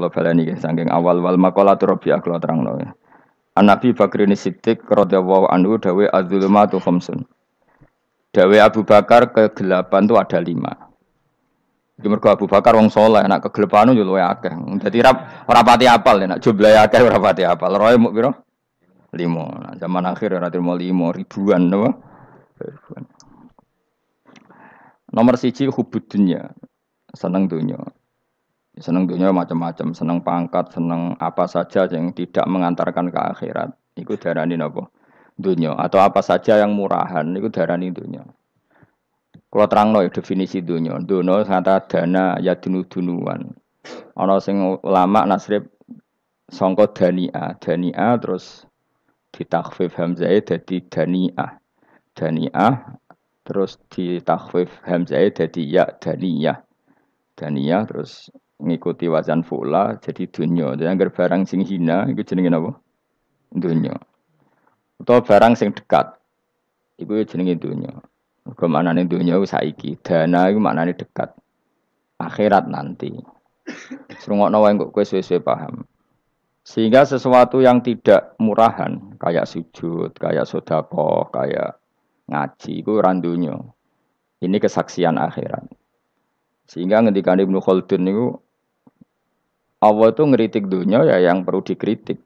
Kula baleni nggih saking awal wal maqalatu Rabi'ah kula terangno ya. An-Nabi Bakrin Siddiq radhiyallahu anhu dawe az-zulumatu khamsun. Dawe Abu Bakar kegelapan itu ada 5. Iki mergo Abu Bakar wong saleh, nek kegelapan yo luwih akeh. Dadi ora pati apal nek jumlahe akeh ora pati apal. Roe muk pira? 5. Nah, zaman akhir ora trimo 5 ribuan napa? Ribuan. Nomor 1 hubud dunya. Seneng dunya. Seneng dunia macam-macam, seneng pangkat, seneng apa saja yang tidak mengantarkan ke akhirat. Iku darani napa? Dunia. Atau apa saja yang murahan, iku darani dunia. Kalau terangno definisi dunia, dunia kata dana ya dunu-dunuan. Ana sing ulama nasrib sangka dania, dania terus ditakhfif hamzah dadi daniah. Daniah terus ditakhfif hamzah dadi ya daniyah. Daniyah terus ngikuti wazan fu'la jadi dunya. Jadi anggar barang sing hina iku jenenge napa? Dunya. Utawa barang sing dekat iku jenenge dunya. Mergo maknane dunya iku saiki, dana iku maknane dekat. Akhirat nanti. Srungokno wae kok kowe suwe-suwe paham. Sehingga sesuatu yang tidak murahan kayak sujud, kayak sedekah, kayak ngaji iku ora dunya. Ini kesaksian akhirat. Sehingga ngendikan Ibnu Khaldun niku Allah itu ngeritik dunia ya yang perlu dikritik.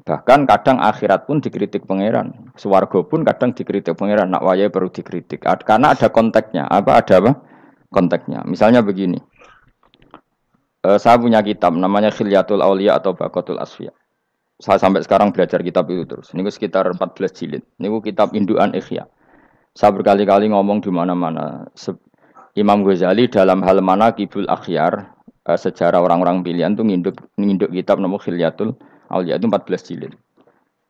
Bahkan kadang akhirat pun dikritik pangeran. Swarga pun kadang dikritik pangeran. Nak waya perlu dikritik. Karena ada konteksnya. Ada apa? Konteksnya. Misalnya begini. Saya punya kitab namanya Khilyatul Auliya atau Baqatul Asfiya. Saya sampai sekarang belajar kitab itu terus. Ini sekitar 14 jilid. Ini kitab Induan Ikhya. Saya berkali-kali ngomong di mana-mana. Imam Ghazali dalam hal mana Kibul Akhyar, sejarah orang-orang pilihan itu nginduk kitab nama Khilyatul Auliya itu 14 jilid.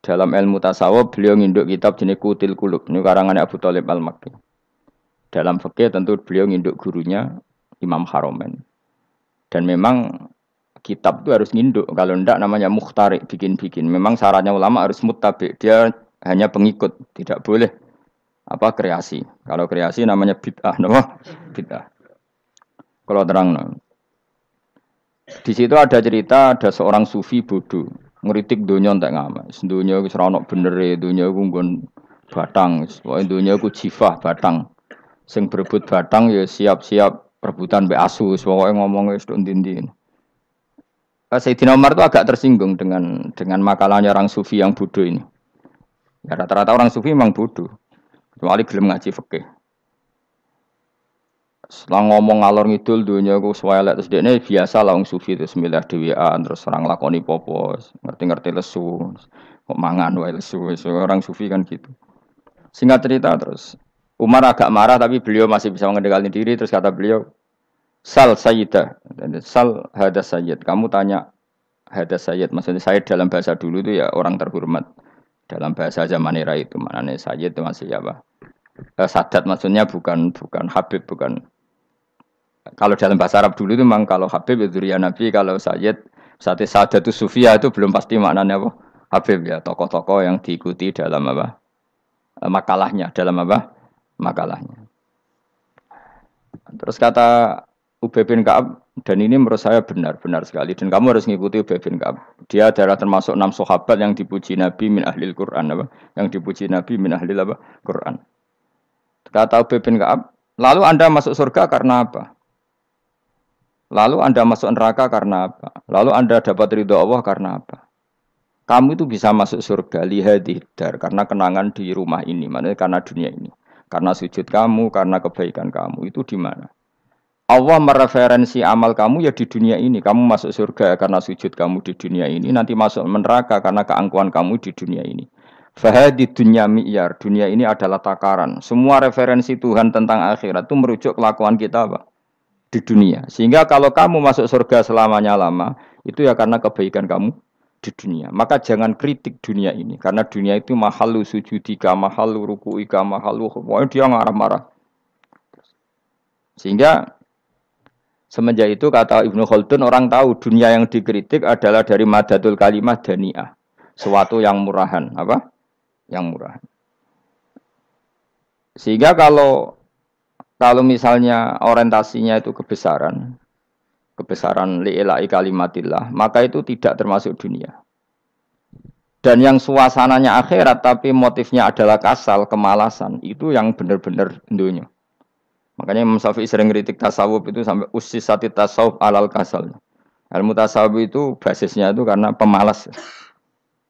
Dalam ilmu tasawuf beliau nginduk kitab jenis Qutil Qulub, ini karangan Abu Thalib Al-Makki. Dalam fikih tentu beliau nginduk gurunya Imam Haromen. Dan memang kitab itu harus nginduk, kalau tidak namanya mukhtarik, bikin-bikin. Memang syaratnya ulama harus muttabi, dia hanya pengikut, tidak boleh kreasi. Kalau kreasi namanya bid'ah, nama bid'ah. Kalau terang, di situ ada cerita ada seorang sufi bodoh ngeritik dunia entek ngamal. Dunia wis ora ono benere, dunia ku nggon batang, pokoke dunia ku jifah batang. Sing berebut batang ya siap-siap rebutan mbek asu, pokoke ngomong wis tok ndi-ndi. Sayyidina Umar itu agak tersinggung dengan makalahnya orang sufi yang bodoh ini. Ya rata-rata orang sufi memang bodoh. Kecuali gelem ngaji fikih. Setelah ngomong ngalor ngidul dunia ku swelek terus dekne biasa lah wong sufi terus milih dhewean terus orang lakoni popo, ngerti-ngerti lesu, kok mangan wae lesu. Orang sufi kan gitu. Singkat cerita terus Umar agak marah tapi beliau masih bisa mengendalikan diri terus kata beliau, "Sal sayyidah." Sal hadas sayyid. Kamu tanya hadas sayyid, maksudnya sayyid dalam bahasa dulu itu ya orang terhormat. Dalam bahasa zaman era itu maknanya sayyid itu masih apa? Sadat maksudnya bukan Habib, bukan. Kalau dalam bahasa Arab dulu itu memang kalau Habib itu ya Nabi, kalau Sayyid Sadatus Sufia itu belum pasti maknanya apa? Habib ya, tokoh-tokoh yang diikuti dalam apa? Makalahnya, dalam apa? Makalahnya. Terus kata Ubay bin Ka'ab, dan ini menurut saya benar sekali, dan kamu harus mengikuti Ubay bin Ka'ab. Dia adalah termasuk 6 sahabat yang dipuji Nabi min ahlil Quran, apa? Yang dipuji Nabi min ahlil apa? Quran. Kata Ubay bin Ka'ab, lalu Anda masuk surga karena apa? Lalu Anda masuk neraka karena apa? Lalu Anda dapat ridho Allah karena apa? Kamu itu bisa masuk surga lihadidar karena kenangan di rumah ini, maksudnya karena dunia ini. Karena sujud kamu, karena kebaikan kamu, itu di mana? Allah mereferensi amal kamu ya di dunia ini. Kamu masuk surga karena sujud kamu di dunia ini, nanti masuk neraka karena keangkuhan kamu di dunia ini. Fahadi dunya mi'yar, dunia ini adalah takaran. Semua referensi Tuhan tentang akhirat itu merujuk kelakuan kita apa? Di dunia. Sehingga kalau kamu masuk surga selamanya lama, itu ya karena kebaikan kamu di dunia. Maka jangan kritik dunia ini. Karena dunia itu mahalu sujudika, mahalu ruku'ika, mahalu pokoknya dia marah-marah. Sehingga semenjak itu kata Ibnu Khaldun, orang tahu dunia yang dikritik adalah dari madatul kalimah dani'ah. Suatu yang murahan. Apa? Yang murahan. Sehingga kalau misalnya orientasinya itu kebesaran, kebesaran li'ila'i kalimatillah, maka itu tidak termasuk dunia. Dan yang suasananya akhirat tapi motifnya adalah kasal, kemalasan, itu yang benar-benar dunia. Makanya Imam Syafi'i sering kritik tasawuf itu sampai ussisati tasawuf alal kasal. Ilmu tasawuf itu basisnya itu karena pemalas.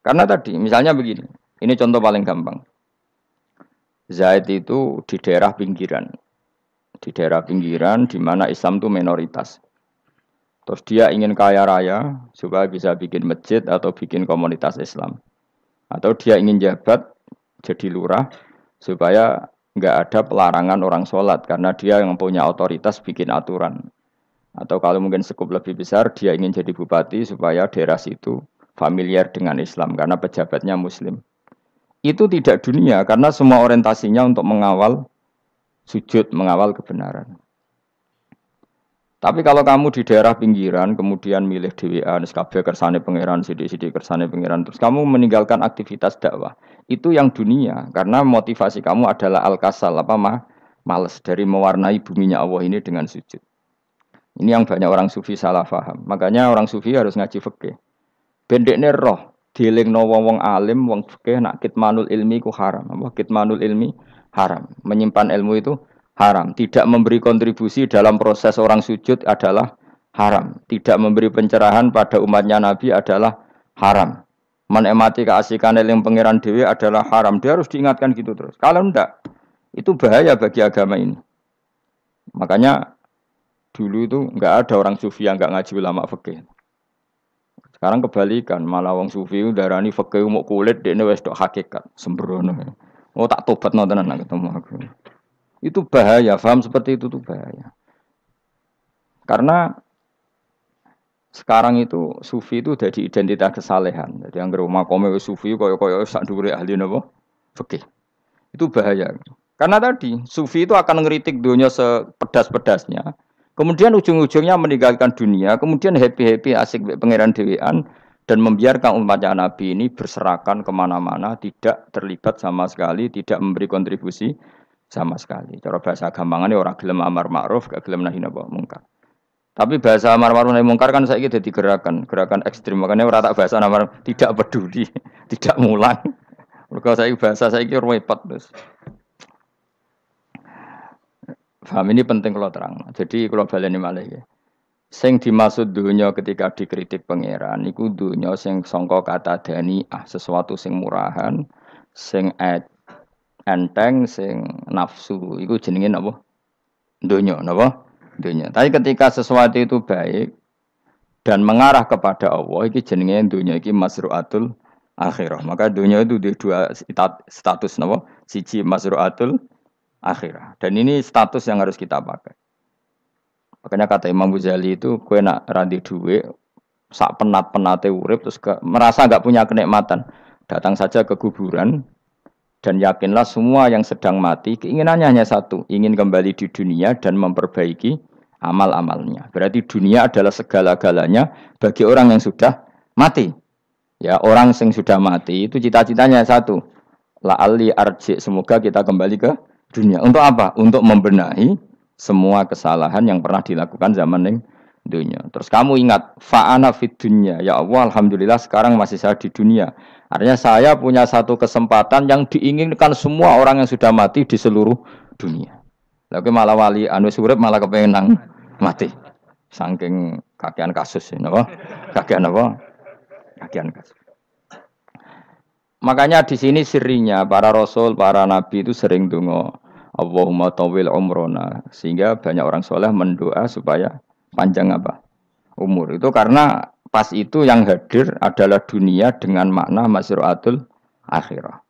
Karena tadi, misalnya begini, ini contoh paling gampang. Zaid itu di daerah pinggiran. Di daerah pinggiran di mana Islam itu minoritas. Terus dia ingin kaya raya supaya bisa bikin masjid atau bikin komunitas Islam. Atau dia ingin jabat jadi lurah supaya nggak ada pelarangan orang sholat karena dia yang punya otoritas bikin aturan. Atau kalau mungkin skup lebih besar dia ingin jadi bupati supaya daerah situ familiar dengan Islam karena pejabatnya Muslim. Itu tidak dunia karena semua orientasinya untuk mengawal sujud, mengawal kebenaran. Tapi kalau kamu di daerah pinggiran, kemudian milih dhewean, kabeh kersane pangeran, sithik-sithik kersane pangeran, terus kamu meninggalkan aktivitas dakwah. Itu yang dunia, karena motivasi kamu adalah al-kasal, males dari mewarnai buminya Allah ini dengan sujud. Ini yang banyak orang sufi salah paham. Makanya orang sufi harus ngaji fikih. Bendekne roh, dielingno wong alim, wong fikih nak kitmanul ilmi ku haram. Kitmanul ilmi haram. Menyimpan ilmu itu haram. Tidak memberi kontribusi dalam proses orang sujud adalah haram. Tidak memberi pencerahan pada umatnya Nabi adalah haram. Menikmati keasikan eling pangeran dewi adalah haram. Dia harus diingatkan gitu terus. Kalau enggak, itu bahaya bagi agama ini. Makanya dulu itu enggak ada orang sufi yang enggak ngaji ulama fikih. Sekarang kebalikan, malah wong sufi darani fikih mau kulit dekne wis tok hakikat, sembrono. Oh tak tobat nonton anak ketemu aku. Itu bahaya, paham seperti itu tuh bahaya. Karena sekarang itu sufi itu jadi identitas kesalehan. Jadi yang rumah kome sufi koyo sak dhuwure ahli napa? Fikih. Itu bahaya. Karena tadi sufi itu akan ngeritik dunia sepedas-pedasnya. Kemudian ujung-ujungnya meninggalkan dunia, kemudian happy-happy asik pangeran dewean dan membiarkan umatnya Nabi ini berserakan kemana-mana, tidak terlibat sama sekali, tidak memberi kontribusi sama sekali. Cara bahasa gampangannya orang gelem amar ma'ruf, gak gelem nahi mungkar. Tapi bahasa amar ma'ruf nahi mungkar kan saiki dadi gerakan ekstrim. Makanya ora tak bahasa amar tidak peduli, tidak mulang. Mergo saiki bahasa saiki repot terus. Paham ini penting kalau terang. Jadi kalau baleni malih ya. Sing dimaksud dunya ketika dikritik pangeran iku dunya sing sangka kata dani'ah, sesuatu sing murahan, sing enteng, sing nafsu. Iku jenenge napa? Dunya, napa? Dunya. Tapi ketika sesuatu itu baik dan mengarah kepada Allah, iki jenenge dunya iki masru'atul akhirah. Maka dunya itu di dua status napa? Siji masru'atul akhirah. Dan ini status yang harus kita pakai. Makanya kata Imam Ghazali itu, kue nak randi duit, sak penat-penate urip, terus merasa nggak punya kenikmatan. Datang saja ke kuburan, dan yakinlah semua yang sedang mati, keinginannya hanya satu, ingin kembali di dunia dan memperbaiki amal-amalnya. Berarti dunia adalah segala-galanya bagi orang yang sudah mati. Ya, orang yang sudah mati itu cita-citanya satu, la'alli arji, semoga kita kembali ke dunia. Untuk apa? Untuk membenahi semua kesalahan yang pernah dilakukan zaman ning dunia. Terus kamu ingat, fa'ana fid dunya. Ya Allah, alhamdulillah sekarang masih saya di dunia. Artinya saya punya satu kesempatan yang diinginkan semua orang yang sudah mati di seluruh dunia. Lalu malah wali anu urip malah kepengen nang mati. Saking kakean kasus napa? Kakean apa? Kakean kasus. Makanya di sini sirinya para rasul, para nabi itu sering donga Allahumma tawil umrona, sehingga banyak orang soleh mendoa supaya panjang umur. Itu karena pas itu yang hadir adalah dunia dengan makna masru'atul akhirah.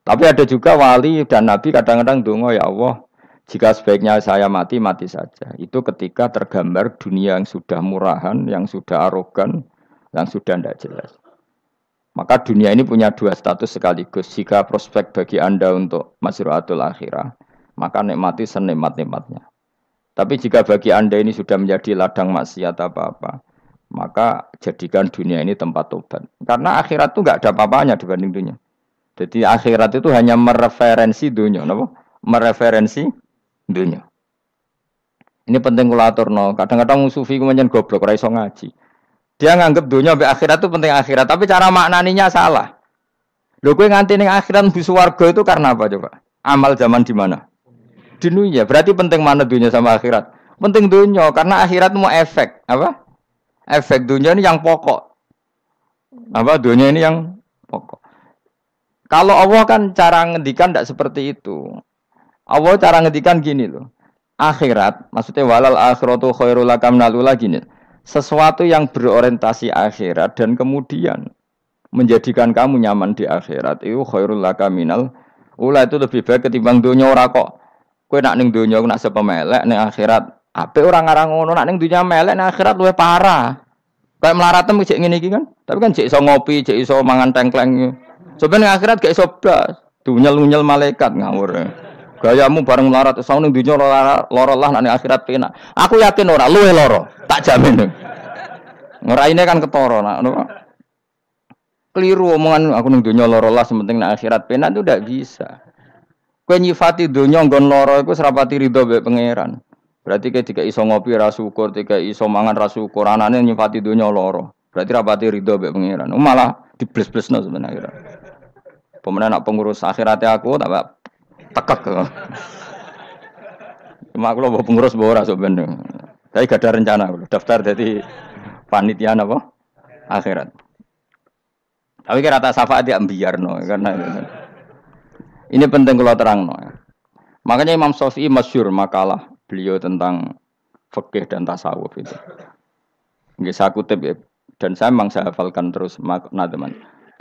Tapi ada juga wali dan nabi kadang-kadang donga, ya Allah, jika sebaiknya saya mati, mati saja. Itu ketika tergambar dunia yang sudah murahan, yang sudah arogan, yang sudah tidak jelas. Maka dunia ini punya dua status sekaligus. Jika prospek bagi Anda untuk masru'atul akhirah, maka nikmati senikmat-nikmatnya. Tapi jika bagi Anda ini sudah menjadi ladang maksiat apa-apa, maka jadikan dunia ini tempat tobat. Karena akhirat itu enggak ada apa-apanya dibanding dunia. Jadi akhirat itu hanya mereferensi dunia, apa? Mereferensi dunia. Ini penting kula aturno. Kadang-kadang sufi ku menyen goblok ora iso ngaji. Dia nganggep dunia sampai akhirat itu penting akhirat, tapi cara maknaninya salah. Lho kowe nganti ning akhirat mlebu swarga itu karena apa coba? Amal zaman di mana? Di dunia. Berarti penting mana dunia sama akhirat? Penting dunia karena akhirat mau efek, apa? Efek dunia ini yang pokok. Apa dunia ini yang pokok. Kalau Allah kan cara ngendikan tidak seperti itu. Allah cara ngendikan gini loh. Akhirat, maksudnya walal akhiratu khairul laka minal ula gini. Sesuatu yang berorientasi akhirat dan kemudian menjadikan kamu nyaman di akhirat itu khairul laka minal ula, itu lebih baik ketimbang dunia. Ora kok kowe nak ning dunia nak sepemelek ning akhirat apik ora ngarang ngono, nak ning dunia melek ning akhirat luwih parah. Kayak melaratem cek ngene iki kan. Tapi kan cek iso ngopi, cek iso mangan tengkleng. Sebenarnya akhirat gak iso blas. Dunyel-unyel malaikat ngawur. Gayamu bareng melarat ning dunya lara lah nek akhirat penak. Aku yakin ora luwe lara, tak jamin. Ngeraine kan ketara nak. Keliru omongan aku ning dunya lara lah sementing nek akhirat penak itu ndak bisa. Kowe nyifati dunya nggon lara iku serapati ridho mbek pangeran. Berarti kayak tiga iso ngopi ra syukur, tiga iso mangan ra syukur, anane nyifati dunya lara. Berarti rapati ridho mbek pangeran. Malah dibles-blesno sebenarnya. Pemenang nak pengurus akhiratnya aku tak tekek. Cuma aku lho pengurus ora sebenarnya. Tapi gak ada rencana daftar jadi panitia apa? Akhirat. Tapi kira rata syafaat dia biarno karena ini penting kalau terangno. Makanya Imam Syafi'i masyhur makalah beliau tentang fikih dan tasawuf itu. Nggih saya kutip ya, dan saya memang saya hafalkan terus makna teman.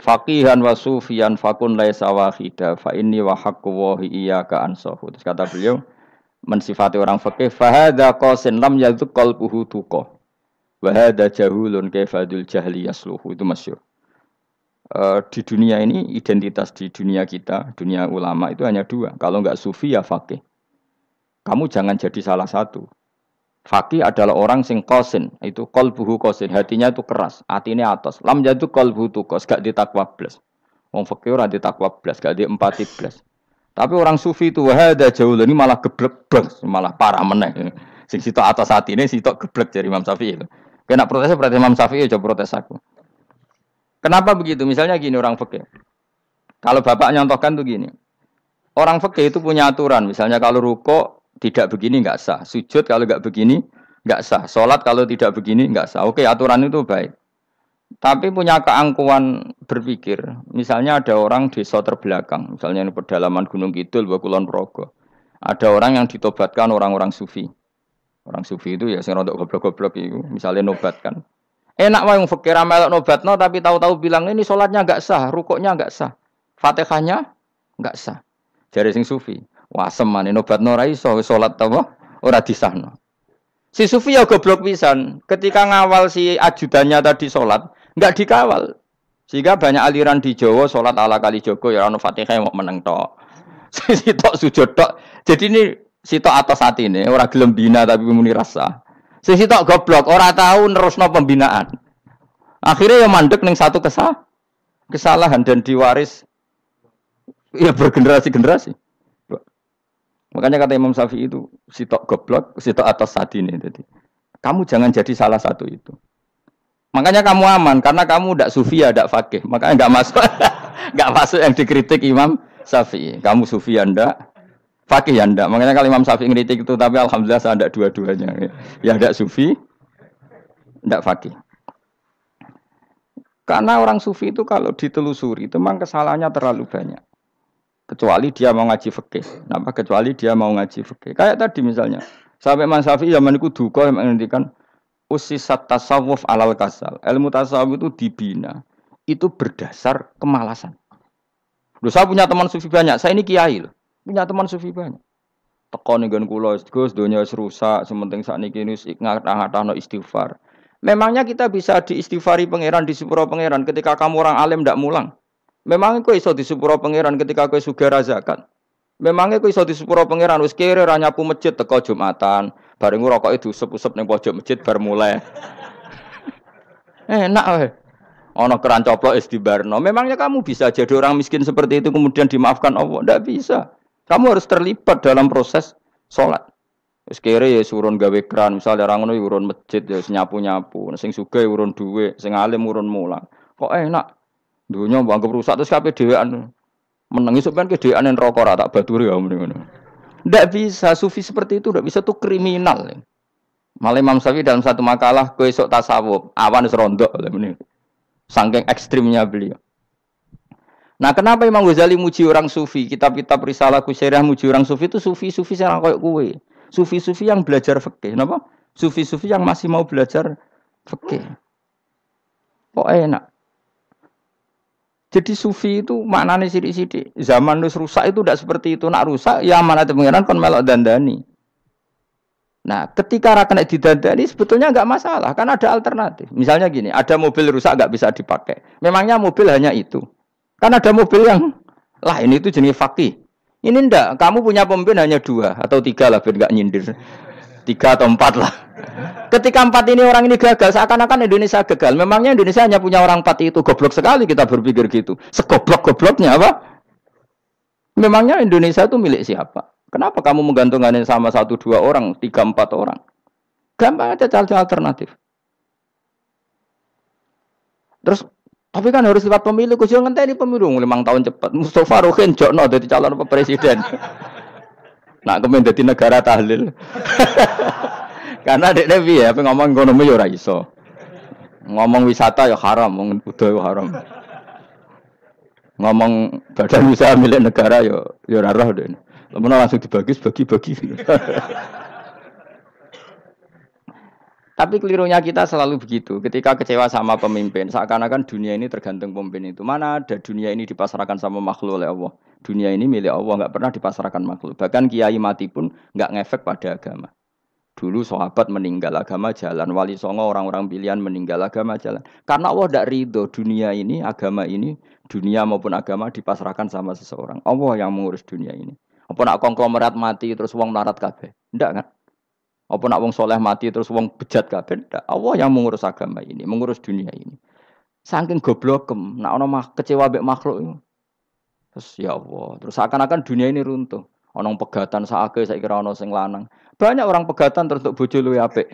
Faqihan wa sufiyan fakun laisa wahida fa inni wa haqqu wa iyyaka ansahu. Terus kata beliau mensifati orang fikih fa hadza qasin lam yadzuq qalbuhu tuqa wa hadza jahulun kaifadul jahli yasluhu. Itu masyhur. Di dunia ini identitas di dunia kita, dunia ulama itu hanya dua. Kalau enggak sufi ya faqih. Kamu jangan jadi salah satu. Faqih adalah orang sing qasin, itu qalbuhu qasin, hatinya itu keras, atine atos. Lam jadu qalbuhu tuqas, gak ditakwa blas. Wong faqih ora ditakwa blas, gak di empati blas. Tapi orang sufi itu wahada jauh ini malah geblek blas, malah parah meneh. Sing sitok atas atine sitok geblek dari Imam Syafi'i itu. Kena protes berarti Imam Syafi'i aja protes aku. Kenapa begitu? Misalnya gini orang fikih. Kalau bapak nyontohkan tuh gini. Orang fikih itu punya aturan. Misalnya kalau ruko tidak begini nggak sah. Sujud kalau nggak begini nggak sah. Sholat kalau tidak begini nggak sah. Oke, aturan itu baik. Tapi punya keangkuhan berpikir. Misalnya ada orang desa terbelakang. Misalnya di pedalaman Gunung Kidul, Kulon Progo. Ada orang yang ditobatkan orang-orang sufi. Orang sufi itu ya sing rodok goblok-goblok itu. Misalnya nobatkan. Enak wae wong fikir melok nobatno tapi tahu-tahu bilang ini sholatnya enggak sah, rukuknya enggak sah, Fatihahnya enggak sah. Jare sing sufi, wah semane nobatno ora iso salat apa ora disahno. Si sufi ya goblok pisan, ketika ngawal si ajudannya tadi salat, enggak dikawal. Sehingga banyak aliran di Jawa salat ala kali Jogo ya ono Fatihah mau meneng tok. Sitok sujud tok. Jadi ini sitok atas atine ora gelem bina tapi muni rasa. Sisi tok goblok, ora tahu nerusno pembinaan. Akhirnya ya mandek ning satu kesalahan dan diwaris ya bergenerasi-generasi. Makanya kata Imam Syafi'i itu sitok goblok, sitok atas sadine. Jadi kamu jangan jadi salah satu itu. Makanya kamu aman karena kamu ndak sufi ya ndak faqih. Makanya enggak masuk enggak masuk yang dikritik Imam Syafi'i. Kamu sufi ya ndak, faqih ya ndak. Makanya kalau Imam Syafi'i ngeritik itu, tapi alhamdulillah saya ndak dua-duanya. Ya ndak sufi, ndak faqih. Karena orang sufi itu kalau ditelusuri itu memang kesalahannya terlalu banyak. Kecuali dia mau ngaji fikih. Kenapa? Kecuali dia mau ngaji fikih. Kayak tadi misalnya, sampai Imam Syafi'i zaman itu duka yang menghentikan usisat tasawuf alal kasal. Ilmu tasawuf itu dibina. Itu berdasar kemalasan. Loh, saya punya teman sufi banyak. Saya ini kiai loh. Punya teman sufi banyak. Teko nggon kula Gus donya wis rusak, sementing sakniki wis ngatah-ngatahno istighfar. Memangnya kita bisa diistighfari pangeran di sepuro pangeran ketika kamu orang alim ndak mulang? Memangnya kowe iso di sepuro pangeran ketika kowe sugih zakat? Memangnya kowe iso di sepuro pangeran wis kere ra nyapu masjid teko Jumatan, bareng rokoke diusep-usep ning pojok masjid bar mulai. Enak wae. Ana keran coplok wis dibarno. Memangnya kamu bisa jadi orang miskin seperti itu kemudian dimaafkan Allah? Ndak bisa. Kamu harus terlibat dalam proses sholat. Wis kere ya urun gawe kran, misale ora ngono ya urun masjid ya nyapu-nyapu, sing sugih urun dhuwit, sing alim urun mulang. Kok enak dunya mbok anggap rusak terus kabeh dhewean. Meneng iso ben kedhewean neraka ora tak baturi ya ngono. Ndak bisa, sufi seperti itu ndak bisa tuh kriminal. Malah Imam Syafi'i dalam satu makalah kowe esuk tasawuf, awan wis rondok ngene. Saking ekstrimnya beliau. Nah, kenapa Imam Ghazali muji orang sufi? Kitab-kitab Risalah Kusairah muji orang sufi itu sufi-sufi yang koyo kowe. Sufi-sufi yang belajar fikih, napa? Sufi-sufi yang masih mau belajar fikih. Kok enak. Jadi sufi itu maknanya sidik-sidik. Zaman wis rusak itu tidak seperti itu. Nak rusak ya amanat pengiran kon melok dandani. Nah, ketika ra kena didandani sebetulnya enggak masalah, kan ada alternatif. Misalnya gini, ada mobil rusak enggak bisa dipakai. Memangnya mobil hanya itu. Kan ada mobil yang lah ini itu jenis fakih. Ini ndak, kamu punya pemimpin hanya 2 atau 3 lah biar enggak nyindir. 3 atau 4 lah. Ketika 4 ini orang ini gagal, seakan-akan Indonesia gagal. Memangnya Indonesia hanya punya orang 4 itu, goblok sekali kita berpikir gitu. Segoblok-gobloknya apa? Memangnya Indonesia itu milik siapa? Kenapa kamu menggantungkannya sama 1-2 orang, 3-4 orang? Gampang aja cari alternatif. Terus, tapi kan harus lewat pemilu. Kusyo ngenteni pemilu 5 tahun cepat. Mustafa Rohin jokno dadi calon presiden. Nak kemen dadi negara tahlil. Karena dekne piye apa ngomong ekonomi ya ora iso. Ngomong wisata ya haram, ngomong budaya haram. Ngomong badan usaha milik negara ya ora roh dene. Lamun langsung dibagi-bagi. Tapi kelirunya kita selalu begitu. Ketika kecewa sama pemimpin, seakan-akan dunia ini tergantung pemimpin itu. Mana ada dunia ini dipasrahkan sama makhluk oleh Allah. Dunia ini milik Allah, nggak pernah dipasrahkan makhluk. Bahkan kiai mati pun nggak ngefek pada agama. Dulu sahabat meninggal agama jalan, wali songo orang-orang pilihan meninggal agama jalan. Karena Allah tidak ridho dunia ini, agama ini, dunia maupun agama dipasrahkan sama seseorang. Allah yang mengurus dunia ini. Apa nak konglomerat mati terus wong melarat kabeh? Ndak kan? Apa nak wong soleh mati terus wong bejat kabeh? Ndak. Allah yang mengurus agama ini, mengurus dunia ini. Saking goblokem, nak ono kecewa mbek makhluk itu. Terus ya Allah, terus seakan-akan dunia ini runtuh. Ono pegatan sakake saiki ora ono sing lanang. Banyak orang pegatan terus untuk bojo luwih apik.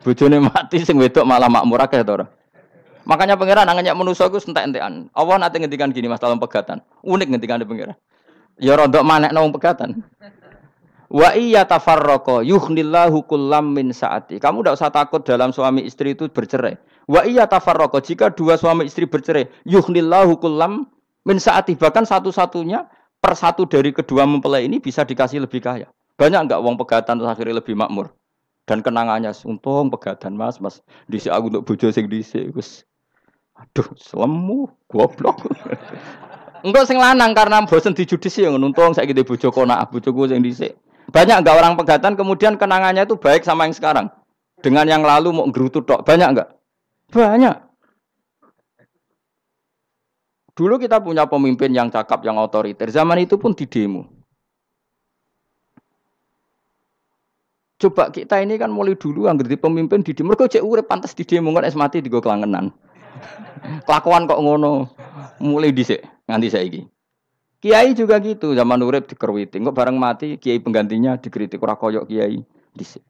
Bojone mati sing wedok malah makmur akeh to ora. Makanya pangeran nanya manusa iku entek-entekan. Allah nate ngendikan gini Mas dalam pegatan. Unik ngendikane pangeran. Ya rondok manekno wong pegatan. Wa iya tafarraqa yughnillahu kullam min saati. Kamu tidak usah takut dalam suami istri itu bercerai. Wa iya tafarraqa jika 2 suami istri bercerai, yughnillahu kullam min saati, bahkan satu-satunya per 1 dari kedua mempelai ini bisa dikasih lebih kaya. Banyak enggak wong pegatan terus akhirnya lebih makmur. Dan kenangannya untung pegatan Mas dhisik aku untuk bojo sing dhisik wis. Aduh, selemu goblok. Enggak sing lanang karena bosen dijudisi yang untung saiki di bojo konak bojoku sing dhisik. Banyak enggak orang pegatan kemudian kenangannya itu baik sama yang sekarang. Dengan yang lalu mau nggerutu tok. Banyak enggak? Banyak. Dulu kita punya pemimpin yang cakap, yang otoriter. Zaman itu pun di demo. Coba kita ini kan mulai dulu anggar di pemimpin di demo. Mereka cek urip pantas di demo kan es mati digo kelangenan. Kelakuan kok ngono. Mulai dhisik nganti saiki. Kiai juga gitu, zaman urip dikerwiti. Kok bareng mati kiai penggantinya dikritik ora koyok kiai dhisik.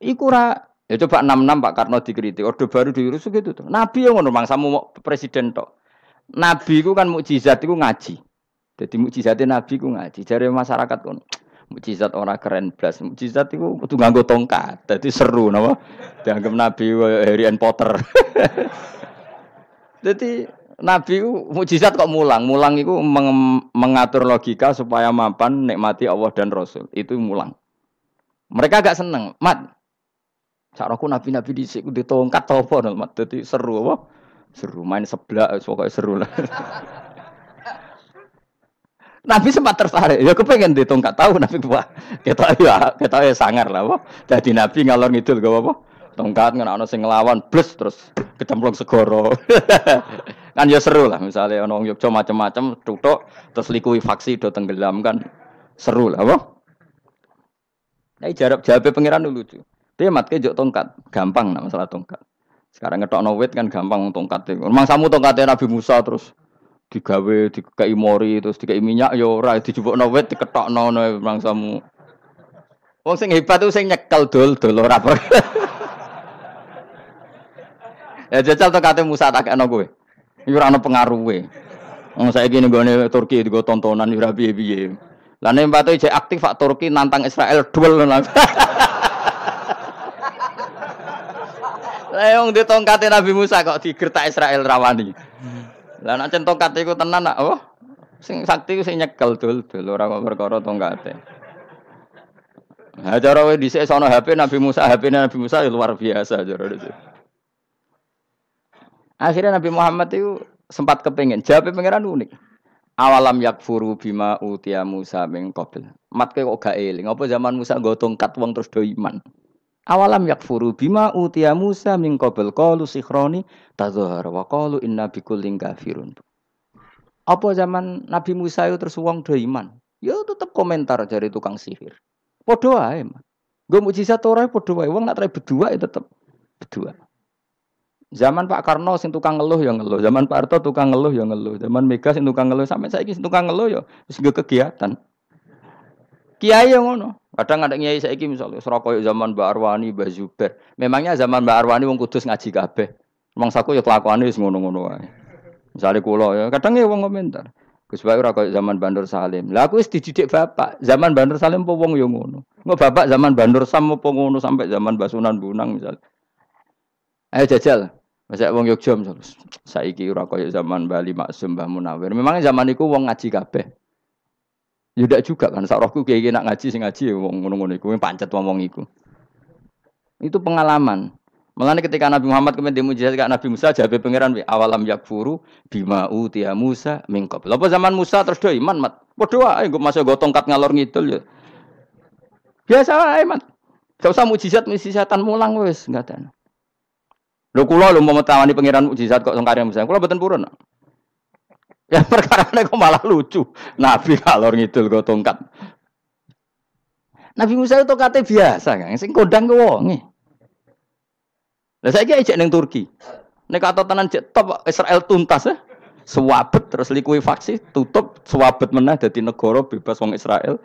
Iku ora ya coba 66 Pak Karno dikritik, Orde Baru diurus gitu tuh. Nabi yang ngono mangsamu presiden tok. Nabi ku kan mukjizat iku ngaji. Jadi mukjizate Nabi ku ngaji. Jare masyarakat kon mukjizat ora keren blas. Mukjizat iku kudu nganggo tongkat. Dadi seru napa? Dianggap Nabi Harry Potter. Jadi Nabi ku mukjizat kok mulang. Mulang iku mengatur logika supaya mapan nikmati Allah dan Rasul. Itu mulang. Mereka agak seneng. Mat. Sakroku nabi-nabi dhisik ku ditongkat to apa, Mat. Dadi seru apa? Seru main seblak pokoknya seru lah. Nabi sempat tertarik. Ya kepengen ditongkat tahu Nabi buah. Kita ya sangar lah apa. Jadi Nabi ngalor ngidul gak apa. Tongkat ngene ana sing nglawan blus terus kecemplung segara. Kan ya seru lah misalnya ana wong Yogya macam-macam tutuk terus likuwi faksi do tenggelam kan seru lah apa. Nah jawab pangeran lucu. Dia matke jok tongkat, gampang nak masalah tongkat. Sekarang ngetokno wit kan gampang tongkate. Memang samu tongkate Nabi Musa terus digawe dikai mori terus dikai minyak ya ora dijupukno wit diketokno memang samu. Wong sing hebat itu sing nyekel dol ora apa. Ya jajal to kate Musa tak kena kowe. Iki ora ono pengaruhe. Wong saiki ning gone Turki digo tontonan ora piye-piye. Lah nek mbate jek aktif Pak Turki nantang Israel duel. Lah wong di tongkate Nabi Musa kok digertak Israel rawani. Lah nek tongkate iku tenan nak oh sing sakti ku sing nyekel dul ora kok perkara tongkate. Ha cara wae dhisik sono HP Nabi Musa, HP-ne Nabi Musa ya luar biasa cara itu. Akhirnya Nabi Muhammad itu sempat kepengin jawab pangeran unik. Awalam yakfuru bima utiya Musa min qabl. Matke kok gak eling. Apa zaman Musa nggo tongkat wong terus do iman. Awalam yakfuru bima utiya Musa min qabl qalu sikhroni tadzahar wa qalu inna bikullin kafirun. Apa zaman Nabi Musa itu terus wong do iman. Ya tetep komentar dari tukang sihir. Padha wae. Nggo mukjizat ora padha wae. Wong nak trai berdua ya tetep berdua. Zaman Pak Karno sing tukang ngeluh ya ngeluh, zaman Pak Harto tukang ngeluh ya ngeluh, zaman Mega sing tukang ngeluh sampai saiki sing tukang ngeluh ya wis nggo kegiatan. Kiai yang ngono. Kadang ada kiai saiki misalnya Surabaya zaman Mbak Arwani, Mbak Zubair. Memangnya zaman Mbak Arwani wong Kudus ngaji kabeh. Wong saku ya kelakuane wis ngono-ngono wae. Misale kula ya kadang ya wong komentar. Gus Bae ora koyo zaman Bandur Salim. Lah aku wis dididik bapak, zaman Bandur Salim apa wong ya ngono. Engko bapak zaman Bandur Sam apa ngono sampai zaman Basunan Bunang misal. Ayo jajal. Masa wong Yogya misalnya, saiki ora kaya zaman Bali Maksum Mbah Munawir. Memangnya zaman iku wong ngaji kabeh. Ya ndak juga kan, sak rohku kiye nak ngaji sing ngaji wong ngono-ngono iku, pancet wong iku. Itu pengalaman. Mulane ketika Nabi Muhammad kemudian dimujizat kak Nabi Musa jabe pangeran wi awalam yakfuru bima utiya Musa min qabl. Apa zaman Musa terus do iman mat. Padha wae engko masuk go tongkat ngalor ngidul ya. Biasa wae mat. Gak usah mujizat-mujizatan mulang wis enggak ada. Lho kula lho mau tawani pangeran mukjizat kok sengkare Musa. Kula mboten purun. Ya perkarane kok malah lucu. Nabi kalor ngidul go tongkat. Nabi Musa itu kate biasa kan, sing kondang ku wonge. Lah saiki ejek ning Turki. Nek kata tenan jek top Israel tuntas ya. Suwabet terus likuifaksi, tutup suwabet meneh dadi negara bebas wong Israel.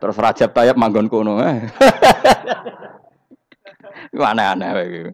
Terus Rajab Tayyip manggon kono. Aneh-aneh wae.